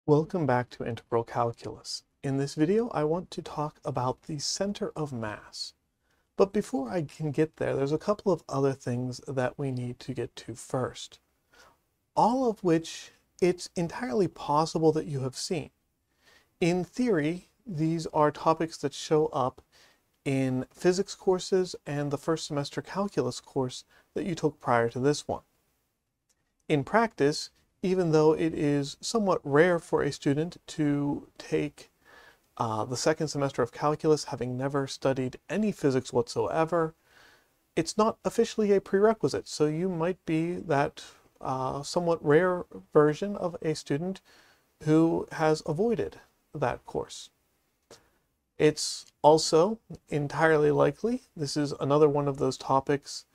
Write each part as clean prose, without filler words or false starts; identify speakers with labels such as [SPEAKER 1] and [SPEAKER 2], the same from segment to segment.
[SPEAKER 1] Welcome back to Integral Calculus. In this video, I want to talk about the center of mass. But before I can get there, there's a couple of other things that we need to get to first. All of which it's entirely possible that you have seen. In theory, these are topics that show up in physics courses and the first semester calculus course that you took prior to this one. In practice, even though it is somewhat rare for a student to take the second semester of calculus having never studied any physics whatsoever, it's not officially a prerequisite. So you might be that somewhat rare version of a student who has avoided that course. It's also entirely likely this is another one of those topics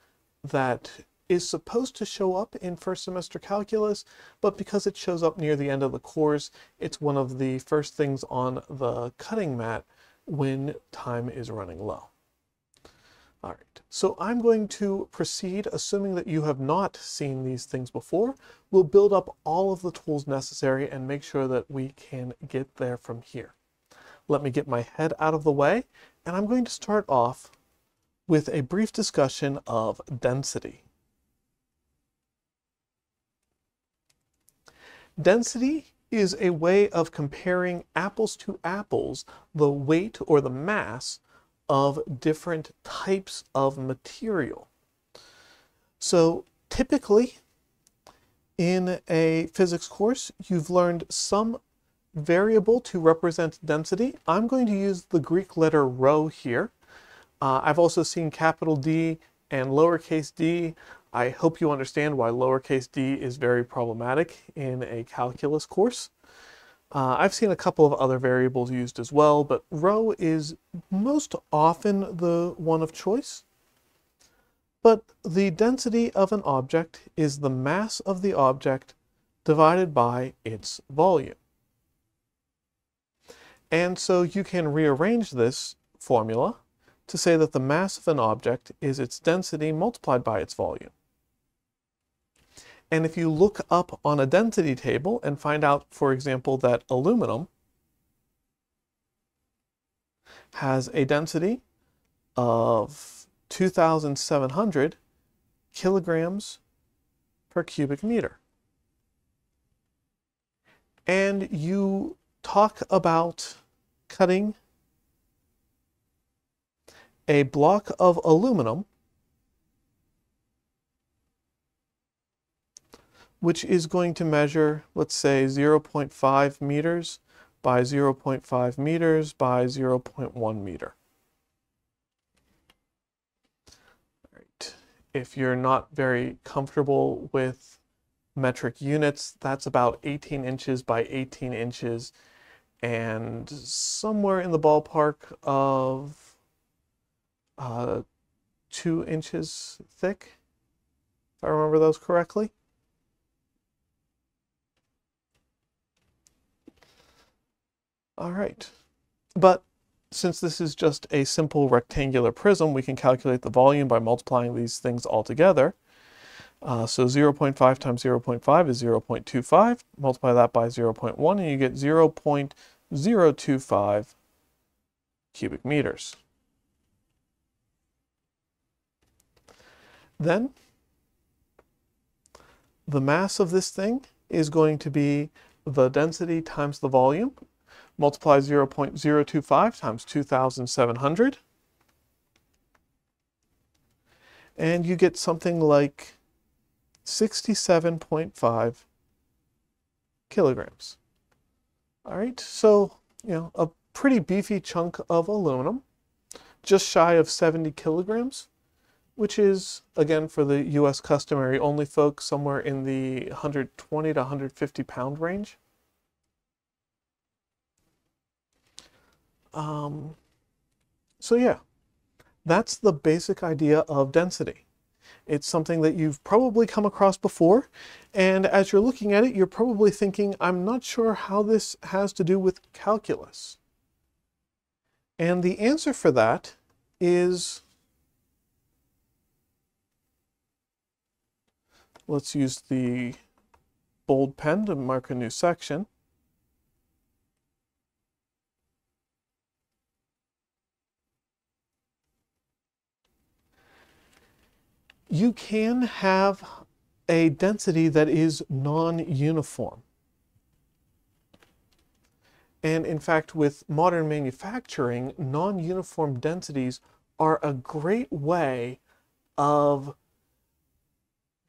[SPEAKER 1] that is supposed to show up in first semester calculus, but because it shows up near the end of the course, it's one of the first things on the cutting mat when time is running low. All right, so I'm going to proceed assuming that you have not seen these things before. We'll build up all of the tools necessary and make sure that we can get there from here. Let me get my head out of the way, and I'm going to start off with a brief discussion of density. Density is a way of comparing apples to apples the weight or the mass of different types of material. So typically in a physics course, you've learned some variable to represent density. I'm going to use the Greek letter rho here. I've also seen capital D and lowercase d. I hope you understand why lowercase d is very problematic in a calculus course. I've seen a couple of other variables used as well, but rho is most often the one of choice. But the density of an object is the mass of the object divided by its volume. And so you can rearrange this formula to say that the mass of an object is its density multiplied by its volume. And if you look up on a density table and find out, for example, that aluminum has a density of 2,700 kilograms per cubic meter, and you talk about cutting a block of aluminum which is going to measure, let's say, 0.5 meters by 0.5 meters by 0.1 meter. All right. If you're not very comfortable with metric units, that's about 18 inches by 18 inches and somewhere in the ballpark of 2 inches thick, if I remember those correctly. All right, but since this is just a simple rectangular prism, we can calculate the volume by multiplying these things all together. So 0.5 times 0.5 is 0.25. Multiply that by 0.1 and you get 0.025 cubic meters. Then the mass of this thing is going to be the density times the volume. Multiply 0.025 times 2,700, and you get something like 67.5 kilograms. All right, so, a pretty beefy chunk of aluminum, just shy of 70 kilograms, which is, again, for the US customary only folks, somewhere in the 120 to 150 pound range. So yeah, that's the basic idea of density. It's something that you've probably come across before, and as you're looking at it, you're probably thinking, I'm not sure how this has to do with calculus. And the answer for that is, let's use the bold pen to mark a new section. you can have a density that is non-uniform. And in fact, with modern manufacturing, non-uniform densities are a great way of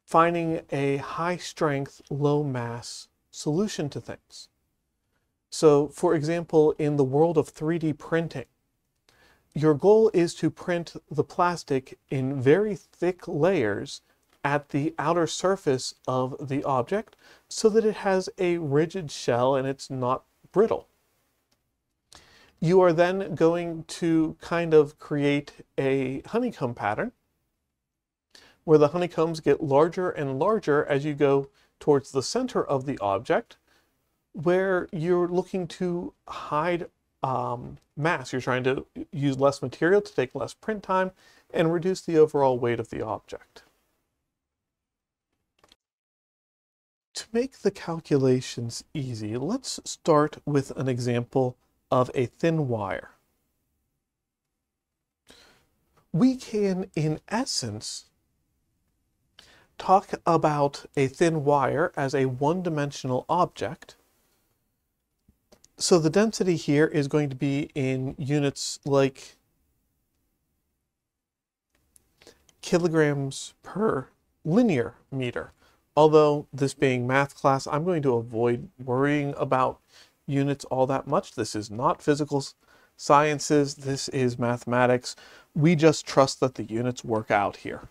[SPEAKER 1] finding a high strength, low mass solution to things. So, for example, in the world of 3D printing, your goal is to print the plastic in very thick layers at the outer surface of the object so that it has a rigid shell and it's not brittle. You are then going to kind of create a honeycomb pattern where the honeycombs get larger and larger as you go towards the center of the object, where you're looking to hide mass. You're trying to use less material to take less print time and reduce the overall weight of the object. To make the calculations easy, let's start with an example of a thin wire. We can, in essence, talk about a thin wire as a one-dimensional object. So the density here is going to be in units like kilograms per linear meter. Although this being math class, I'm going to avoid worrying about units all that much. This is not physical sciences, this is mathematics. We just trust that the units work out here.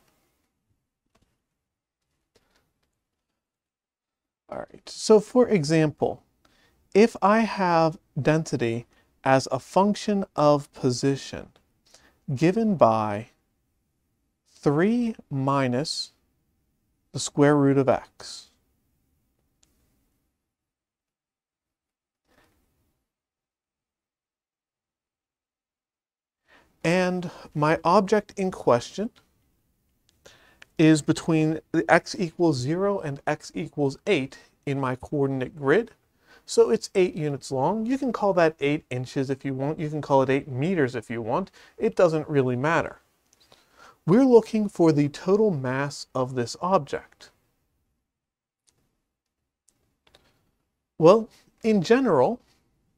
[SPEAKER 1] All right, so for example, if I have density as a function of position given by 3 minus the square root of x, and my object in question is between the x equals 0 and x equals 8 in my coordinate grid. So it's 8 units long. You can call that 8 inches if you want. You can call it 8 meters if you want. It doesn't really matter. We're looking for the total mass of this object. Well, in general,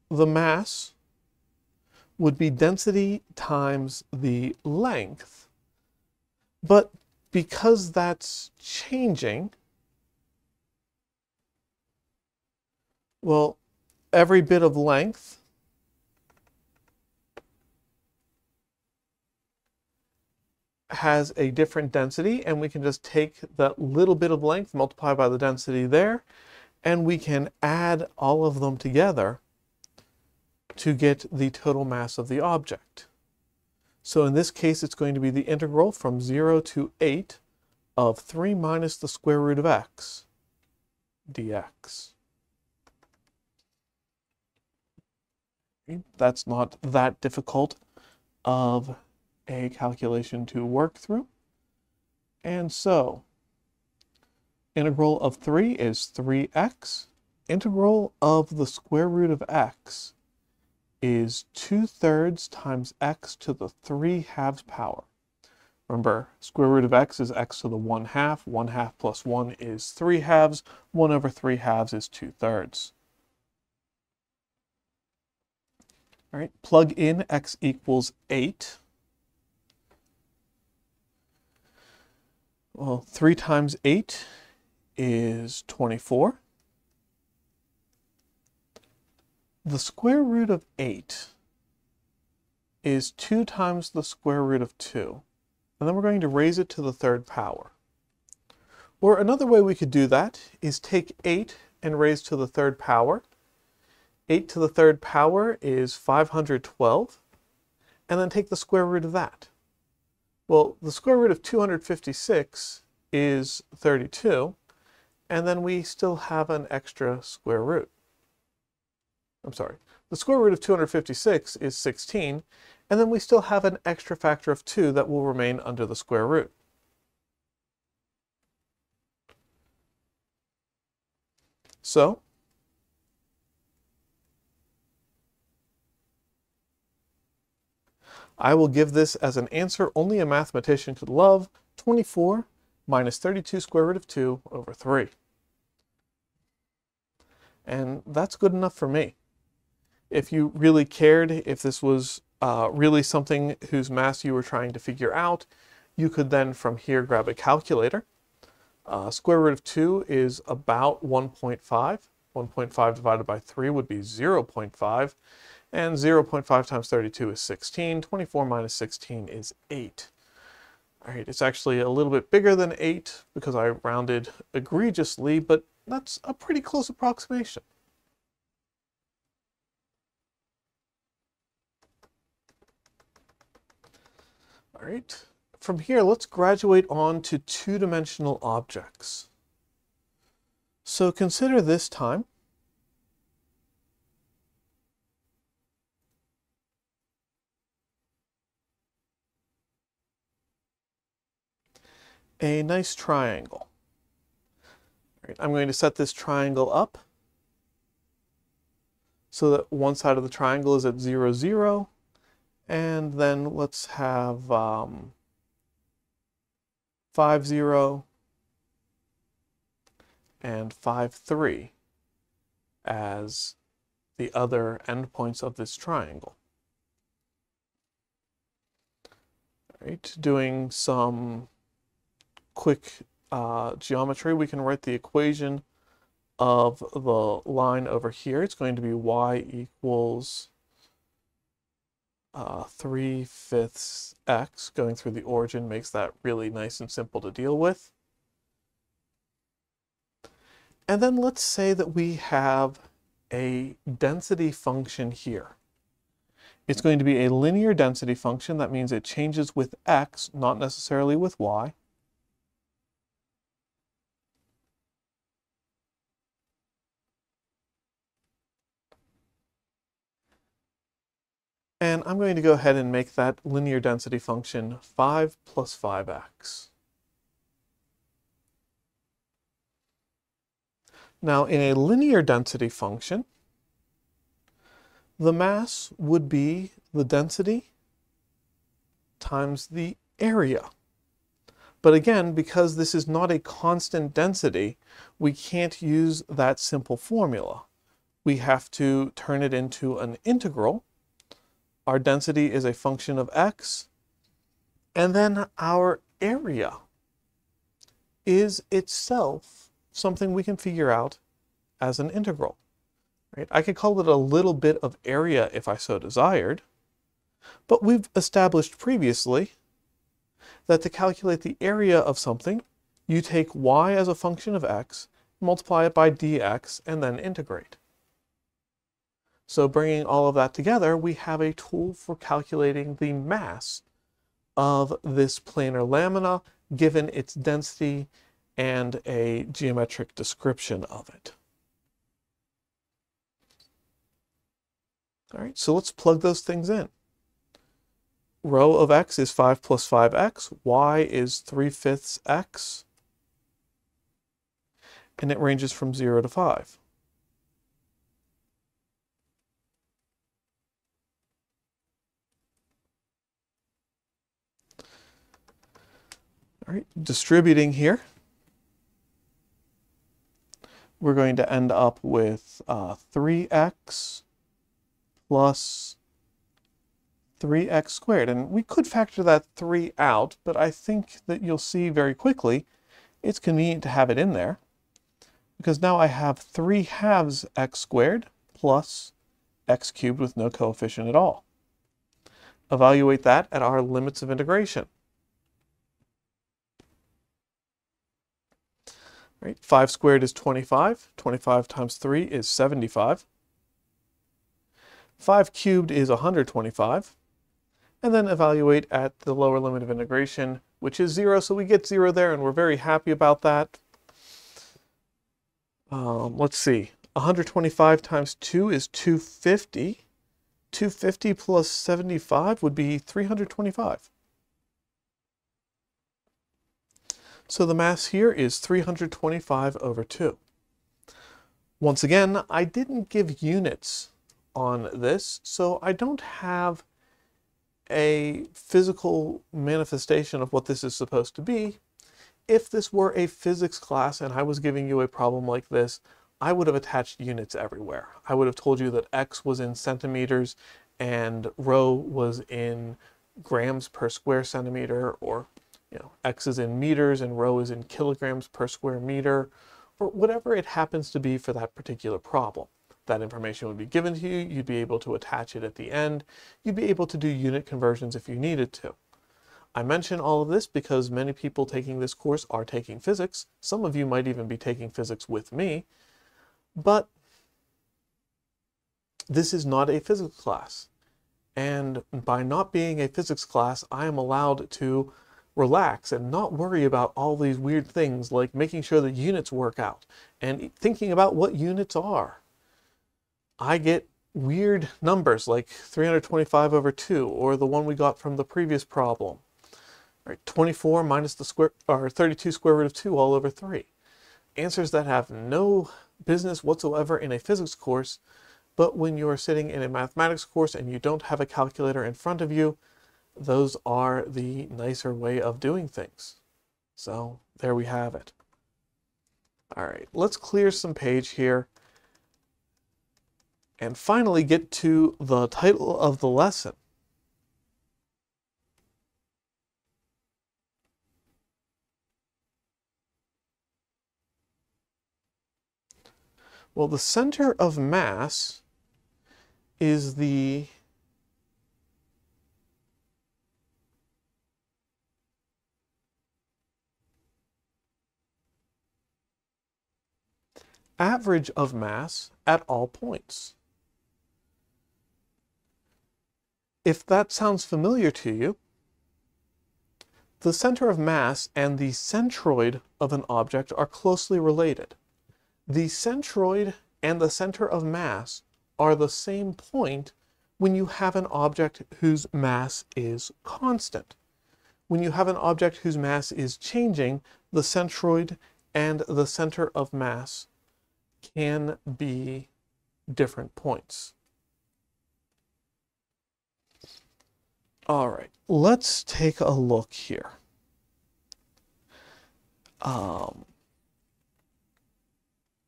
[SPEAKER 1] the mass would be density times the length. But because that's changing, well, every bit of length has a different density, and we can just take that little bit of length, multiply by the density there, and we can add all of them together to get the total mass of the object. So in this case, it's going to be the integral from 0 to 8 of 3 minus the square root of x dx. That's not that difficult of a calculation to work through. And so, integral of 3 is 3x. Integral of the square root of x is 2/3 times x to the 3/2 power. Remember, square root of x is x to the 1/2. 1/2 plus 1 is 3/2. 1 over 3/2 is 2/3. All right, plug in x equals 8. Well, 3 times 8 is 24. The square root of 8 is 2 times the square root of 2. And then we're going to raise it to the 3rd power. Or another way we could do that is take 8 and raise to the 3rd power. 8 to the 3rd power is 512. And then take the square root of that. Well, the square root of 256 is 32, and then we still have an extra square root. I'm sorry, the square root of 256 is 16, and then we still have an extra factor of 2 that will remain under the square root. So, I will give this as an answer only a mathematician could love, 24 minus 32 square root of 2 over 3. And that's good enough for me. If you really cared, if this was really something whose mass you were trying to figure out, you could then from here grab a calculator. Square root of 2 is about 1.5. 1.5 divided by 3 would be 0.5. And 0.5 times 32 is 16. 24 minus 16 is 8. All right, it's actually a little bit bigger than 8 because I rounded egregiously, but that's a pretty close approximation. All right, from here, let's graduate on to two-dimensional objects. So consider this time a nice triangle. All right, I'm going to set this triangle up so that one side of the triangle is at 0, 0, and then let's have 5, 0, and 5, 3 as the other endpoints of this triangle. All right, doing some quick geometry, we can write the equation of the line over here. It's going to be y equals 3/5 x. Going through the origin makes that really nice and simple to deal with. And then let's say that we have a density function here. It's going to be a linear density function. That means it changes with x, not necessarily with y. And I'm going to go ahead and make that linear density function 5 plus 5x. Now, in a linear density function, the mass would be the density times the area. But again, because this is not a constant density, we can't use that simple formula. We have to turn it into an integral. Our density is a function of x, and then our area is itself something we can figure out as an integral. Right? I could call it a little bit of area if I so desired, but we've established previously that to calculate the area of something, you take y as a function of x, multiply it by dx, and then integrate. So bringing all of that together, we have a tool for calculating the mass of this planar lamina given its density and a geometric description of it. All right, so let's plug those things in. Rho of x is 5 plus 5x, y is 3/5 x, and it ranges from 0 to 5. All right, distributing here, we're going to end up with 3x plus 3x squared. And we could factor that 3 out, but I think that you'll see very quickly it's convenient to have it in there, because now I have 3/2 x squared plus x cubed with no coefficient at all. Evaluate that at our limits of integration. Right, 5 squared is 25. 25 times 3 is 75. 5 cubed is 125. And then evaluate at the lower limit of integration, which is 0. So we get 0 there, and we're very happy about that. Let's see. 125 times 2 is 250. 250 plus 75 would be 325. So the mass here is 325 over 2. Once again, I didn't give units on this, so I don't have a physical manifestation of what this is supposed to be. If this were a physics class and I was giving you a problem like this, I would have attached units everywhere. I would have told you that x was in centimeters and rho was in grams per square centimeter, or x is in meters and rho is in kilograms per square meter, or whatever it happens to be for that particular problem. That information would be given to you, you'd be able to attach it at the end, you'd be able to do unit conversions if you needed to. I mention all of this because many people taking this course are taking physics. Some of you might even be taking physics with me, but this is not a physics class. And by not being a physics class, I am allowed to relax and not worry about all these weird things like making sure the units work out and thinking about what units are. I get weird numbers like 325 over 2, or the one we got from the previous problem. Right, 24 minus the square, or 32 square root of 2 all over 3. Answers that have no business whatsoever in a physics course, but when you're sitting in a mathematics course and you don't have a calculator in front of you, those are the nicer way of doing things. So there we have it. All right, let's clear some page here and finally get to the title of the lesson. Well, the center of mass is the average of mass at all points. If that sounds familiar to you, the center of mass and the centroid of an object are closely related. The centroid and the center of mass are the same point when you have an object whose mass is constant. When you have an object whose mass is changing, the centroid and the center of mass can be different points. All right, let's take a look here.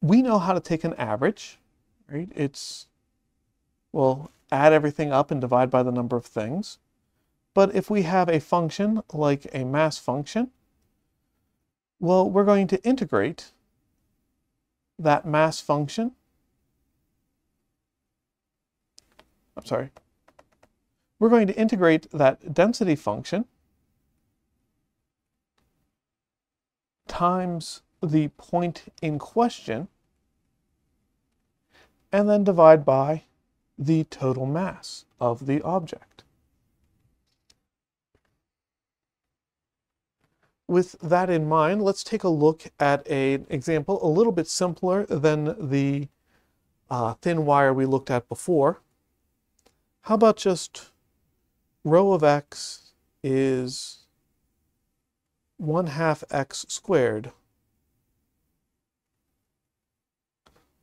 [SPEAKER 1] We know how to take an average, right? We'll add everything up and divide by the number of things. But if we have a function like a mass function, well, we're going to integrate that mass function. We're going to integrate that density function times the point in question, and then divide by the total mass of the object. With that in mind, let's take a look at an example a little bit simpler than the thin wire we looked at before. How about just rho of x is 1/2 x squared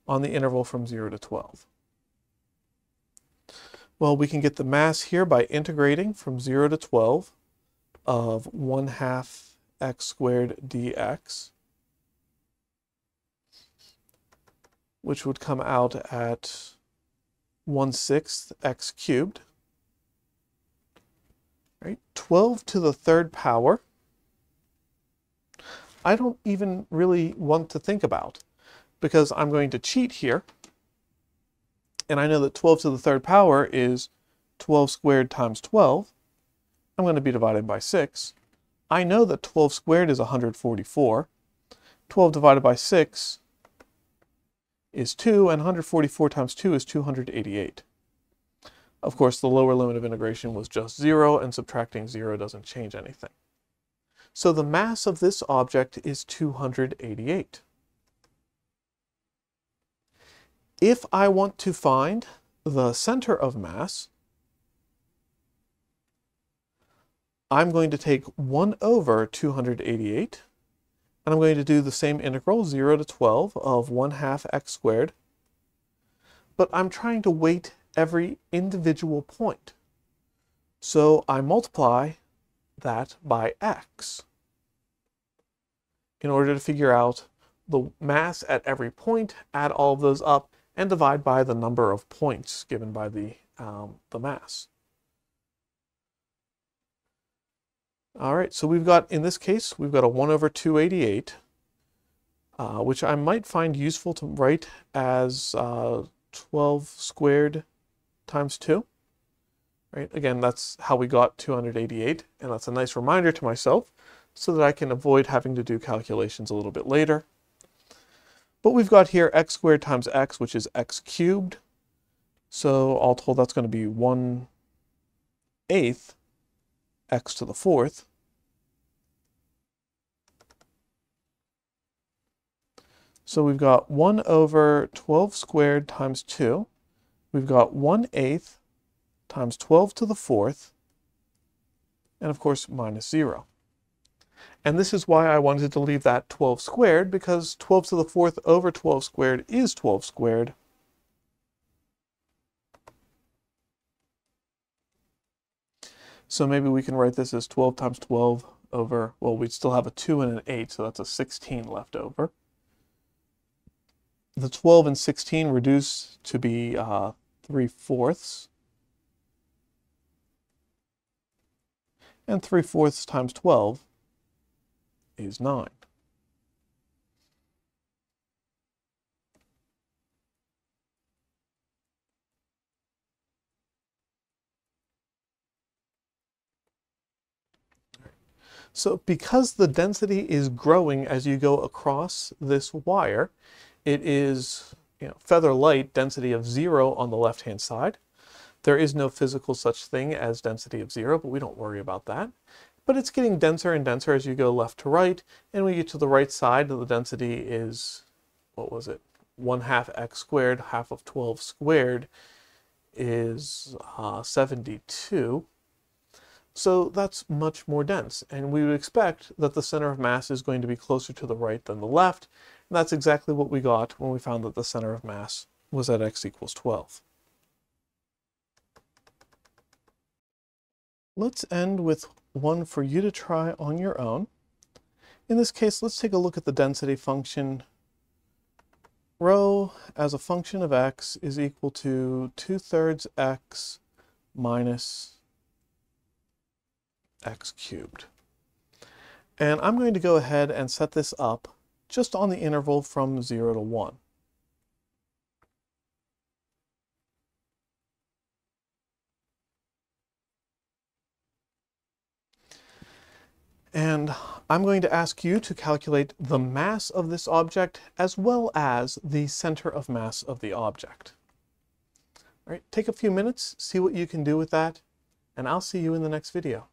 [SPEAKER 1] on the interval from 0 to 12. Well, we can get the mass here by integrating from 0 to 12 of 1/2 x squared dx, which would come out at 1/6 x cubed. Right? 12 to the third power, I don't even really want to think about, because I'm going to cheat here, and I know that 12 to the third power is 12 squared times 12. I'm going to be divided by 6. I know that 12 squared is 144. 12 divided by 6 is 2, and 144 times 2 is 288. Of course, the lower limit of integration was just 0, and subtracting 0 doesn't change anything. So the mass of this object is 288. If I want to find the center of mass, I'm going to take 1 over 288, and I'm going to do the same integral, 0 to 12 of 1/2 x squared, but I'm trying to weight every individual point. So I multiply that by x. in order to figure out the mass at every point, add all of those up, and divide by the number of points given by the mass. All right, so we've got, in this case, we've got a 1 over 288, which I might find useful to write as 12 squared times 2. Right? Again, that's how we got 288, and that's a nice reminder to myself so that I can avoid having to do calculations a little bit later. But we've got here x squared times x, which is x cubed. So all told, that's going to be 1/8 x to the 4th. So we've got 1 over 12 squared times 2. We've got 1/8 times 12 to the 4th, and of course minus 0. And this is why I wanted to leave that 12 squared, because 12 to the 4th over 12 squared is 12 squared. So maybe we can write this as 12 times 12 over, well, we'd still have a 2 and an 8, so that's a 16 left over. The 12 and 16 reduce to be 3/4. And 3/4 times 12 is 9. So because the density is growing as you go across this wire, it is feather light density of 0 on the left-hand side. There is no physical such thing as density of 0, but we don't worry about that. But it's getting denser and denser as you go left to right, and when you get to the right side, the density is, what was it, 1/2 x squared, half of 12 squared is 72. So that's much more dense, and we would expect that the center of mass is going to be closer to the right than the left, and that's exactly what we got when we found that the center of mass was at x equals 12. Let's end with one for you to try on your own. In this case, let's take a look at the density function. Rho as a function of x is equal to 2/3 x minus x cubed. And I'm going to go ahead and set this up just on the interval from 0 to 1. And I'm going to ask you to calculate the mass of this object as well as the center of mass of the object. All right, take a few minutes, see what you can do with that, and I'll see you in the next video.